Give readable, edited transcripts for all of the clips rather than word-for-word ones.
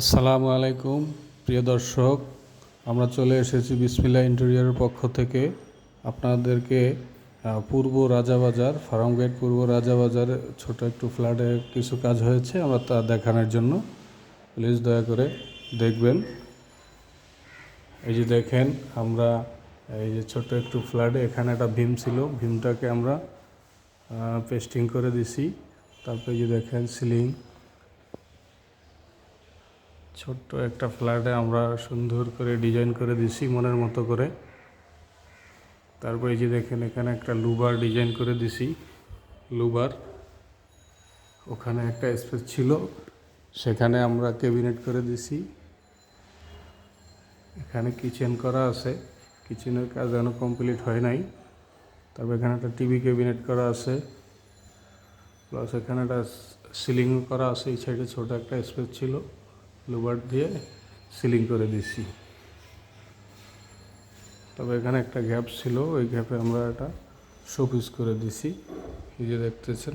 আসসালামু আলাইকুম প্রিয় দর্শক, আমরা চলে এসেছি বিসমিল্লাহ ইন্টেরিয়রের পক্ষ থেকে আপনাদেরকে পূর্ব রাজাবাজার ফার্মগেট পূর্ব রাজাবাজার ছোট একটু ফ্ল্যাটে কিছু কাজ হয়েছে, আমরা তা দেখানোর জন্য। প্লিজ দয়া করে দেখবেন। এই যে দেখেন, আমরা এই যে ছোট একটু ফ্ল্যাটে এখানে একটা ভীম ছিল, ভীমটাকে আমরা পেস্টিং করে দিছি। তারপরে যে দেখেন সিলিং, ছোট্ট একটা ফ্ল্যাটে আমরা সুন্দর করে ডিজাইন করে দিছি মনের মতো করে। তারপরে এই যে দেখেন, এখানে একটা লুবার ডিজাইন করে দিছি। লুবার ওখানে একটা স্পেস ছিল, সেখানে আমরা ক্যাবিনেট করে দিছি। এখানে কিচেন করা আছে, কিচেনের কাজ এখনো কমপ্লিট হয় নাই। তারপর এখানে একটা টিভি ক্যাবিনেট করা আছে, প্লাস এখানে একটা সিলিং করা আছে। এই সাইডে ছোট একটা স্পেস ছিল, লুবার দিয়ে সিলিং করে দিছি। তবে এখানে একটা গ্যাপ ছিল, ওই গ্যাপে আমরা একটা শোপিস করে দিছি। এই যে দেখতেছেন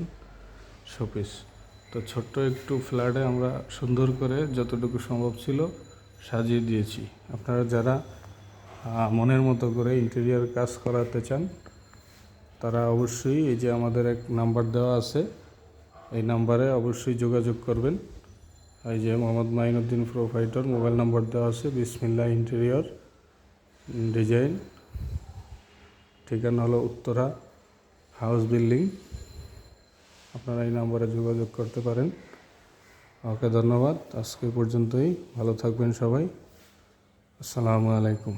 শোপিস। তো ছোট্ট একটু ফ্ল্যাটে আমরা সুন্দর করে যতটুকু সম্ভব ছিল সাজিয়ে দিয়েছি। আপনারা যারা মনের মতো করে ইন্টেরিয়ার কাজ করাতে চান, তারা অবশ্যই এই যে আমাদের এক নাম্বার দেওয়া আছে, এই নাম্বারে অবশ্যই যোগাযোগ করবেন। এই যে Mohammad Mainuddin proprietor mobile number দেওয়া আছে, বিসমিল্লাহ ইন্টেরিয়র ডিজাইন। ঠিকানা হলো উত্তরা হাউস বিল্ডিং। আপনারা এই নাম্বারে যোগাযোগ করতে পারেন। ওকে, ধন্যবাদ। আজকে পর্যন্তই। ভালো থাকবেন সবাই। আসসালামু আলাইকুম।